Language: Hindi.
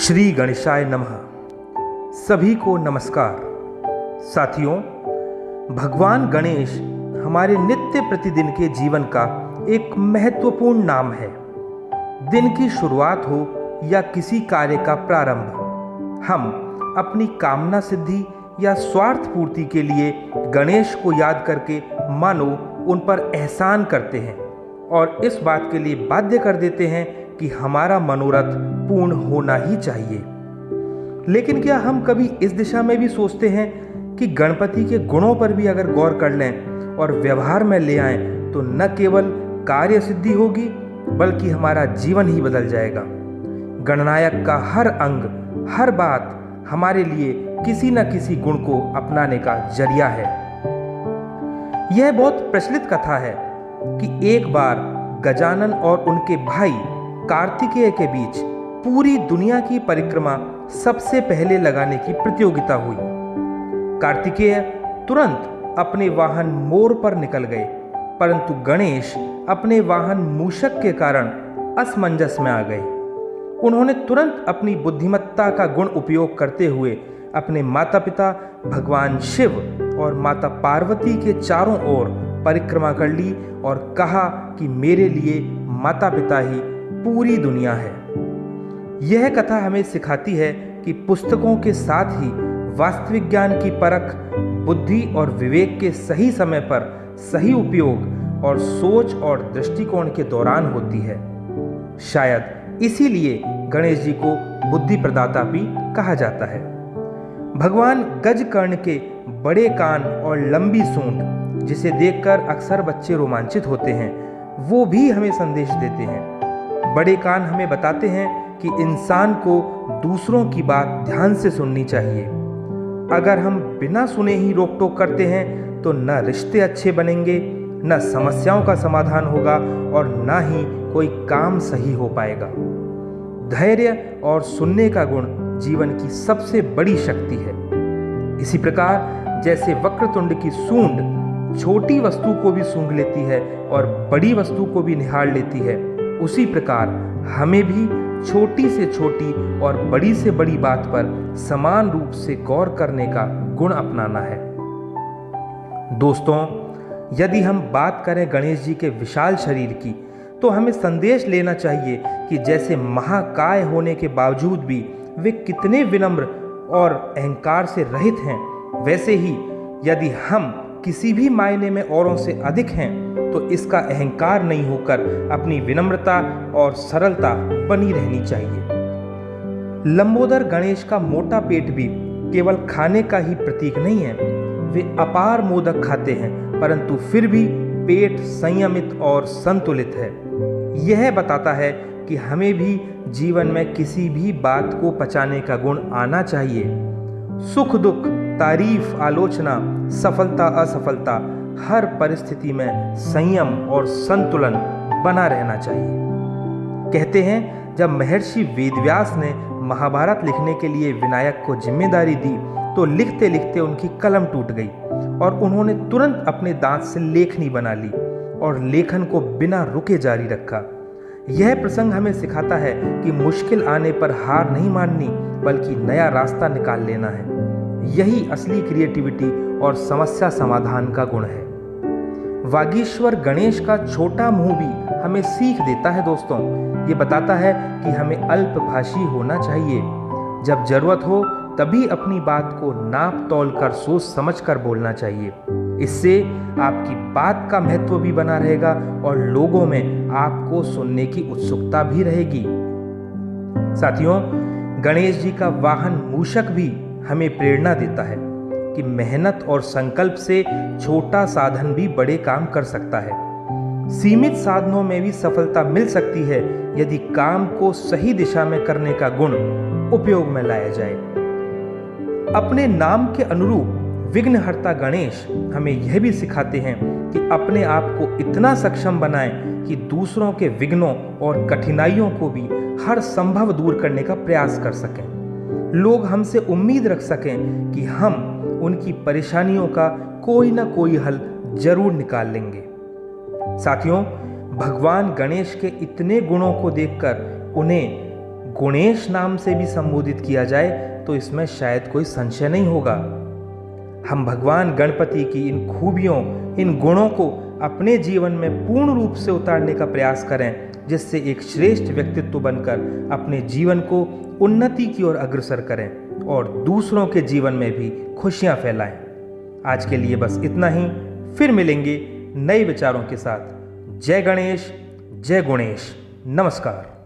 श्री गणेशाय नमः। सभी को नमस्कार। साथियों, भगवान गणेश हमारे नित्य प्रतिदिन के जीवन का एक महत्वपूर्ण नाम है। दिन की शुरुआत हो या किसी कार्य का प्रारंभ, हम अपनी कामना सिद्धि या स्वार्थ पूर्ति के लिए गणेश को याद करके मानो उन पर एहसान करते हैं और इस बात के लिए बाध्य कर देते हैं कि हमारा मनोरथ पूर्ण होना ही चाहिए। लेकिन क्या हम कभी इस दिशा में भी सोचते हैं कि गणपति के गुणों पर भी अगर गौर कर लें और व्यवहार में ले आएं तो न केवल कार्य सिद्धि होगी बल्कि हमारा जीवन ही बदल जाएगा। गणनायक का हर अंग, हर बात हमारे लिए किसी न किसी गुण को अपनाने का जरिया है। यह बहुत प्रचलित कथा है कि एक बार गजानन और उनके भाई कार्तिकेय के बीच पूरी दुनिया की परिक्रमा सबसे पहले लगाने की प्रतियोगिता हुई। कार्तिकेय तुरंत अपने वाहन मोर पर निकल गए, परंतु गणेश अपने वाहन मूषक के कारण असमंजस में आ गए। उन्होंने तुरंत अपनी बुद्धिमत्ता का गुण उपयोग करते हुए अपने माता पिता भगवान शिव और माता पार्वती के चारों ओर परिक्रमा कर ली और कहा कि मेरे लिए माता पिता ही पूरी दुनिया है। यह कथा हमें सिखाती है कि पुस्तकों के साथ ही वास्तविक ज्ञान की परख बुद्धि और विवेक के सही समय पर सही उपयोग और सोच और दृष्टिकोण के दौरान होती है। शायद इसीलिए गणेश जी को बुद्धि प्रदाता भी कहा जाता है। भगवान गजकर्ण के बड़े कान और लंबी सूंड, जिसे देखकर अक्सर बच्चे रोमांचित होते हैं, वो भी हमें संदेश देते हैं। बड़े कान हमें बताते हैं कि इंसान को दूसरों की बात ध्यान से सुननी चाहिए। अगर हम बिना सुने ही रोक टोक करते हैं तो न रिश्ते अच्छे बनेंगे, न समस्याओं का समाधान होगा और न ही कोई काम सही हो पाएगा। धैर्य और सुनने का गुण जीवन की सबसे बड़ी शक्ति है। इसी प्रकार जैसे वक्रतुंड की सूंड छोटी वस्तु को भी सूंघ लेती है और बड़ी वस्तु को भी निहार लेती है, उसी प्रकार हमें भी छोटी से छोटी और बड़ी से बड़ी बात पर समान रूप से गौर करने का गुण अपनाना है। दोस्तों, यदि हम बात करें गणेश जी के विशाल शरीर की, तो हमें संदेश लेना चाहिए कि जैसे महाकाय होने के बावजूद भी वे कितने विनम्र और अहंकार से रहित हैं, वैसे ही यदि हम किसी भी मायने में औरों से अधिक हैं तो इसका अहंकार नहीं होकर अपनी विनम्रता और सरलता बनी रहनी चाहिए। लंबोदर गणेश का मोटा पेट भी केवल खाने का ही प्रतीक नहीं है। वे अपार मोदक खाते हैं, परंतु फिर भी पेट संयमित और संतुलित है। यह बताता है कि हमें भी जीवन में किसी भी बात को पचाने का गुण आना चाहिए। सुख दुख, तारीफ आलोचना, सफलता असफलता, हर परिस्थिति में संयम और संतुलन बना रहना चाहिए। कहते हैं, जब महर्षि वेदव्यास ने महाभारत लिखने के लिए विनायक को जिम्मेदारी दी तो लिखते लिखते उनकी कलम टूट गई और उन्होंने तुरंत अपने दांत से लेखनी बना ली और लेखन को बिना रुके जारी रखा। यह प्रसंग हमें सिखाता है कि मुश्किल आने पर हार नहीं माननी बल्कि नया रास्ता निकाल लेना है। यही असली क्रिएटिविटी और समस्या समाधान का गुण है। वागीश्वर गणेश का छोटा मुंह भी हमें सीख देता है। दोस्तों, ये बताता है कि हमें अल्पभाषी होना चाहिए। जब जरूरत हो तभी अपनी बात को नाप तौल कर सोच समझ कर बोलना चाहिए। इससे आपकी बात का महत्व भी बना रहेगा और लोगों में आपको सुनने की उत्सुकता भी रहेगी। साथियों, गणेश जी का वाहन मूषक भी हमें प्रेरणा देता है कि मेहनत और संकल्प से छोटा साधन भी बड़े काम कर सकता है। सीमित साधनों में भी सफलता मिल सकती है यदि काम को सही दिशा में करने का गुण उपयोग में लाया जाए। अपने नाम के अनुरूप विघ्नहर्ता गणेश हमें यह भी सिखाते हैं कि अपने आप को इतना सक्षम बनाएं कि दूसरों के विघ्नों और कठिनाइयों को भी हर संभव दूर करने का प्रयास कर सकें। लोग हमसे उम्मीद रख सकें कि हम उनकी परेशानियों का कोई ना कोई हल जरूर निकाल लेंगे। साथियों, भगवान गणेश के इतने गुणों को देखकर उन्हें गणेश नाम से भी संबोधित किया जाए तो इसमें शायद कोई संशय नहीं होगा। हम भगवान गणपति की इन खूबियों, इन गुणों को अपने जीवन में पूर्ण रूप से उतारने का प्रयास करें, जिससे एक श्रेष्ठ व्यक्तित्व बनकर अपने जीवन को उन्नति की ओर अग्रसर करें और दूसरों के जीवन में भी खुशियां फैलाएं। आज के लिए बस इतना ही। फिर मिलेंगे नए विचारों के साथ। जय गणेश, जय गुणेश, नमस्कार।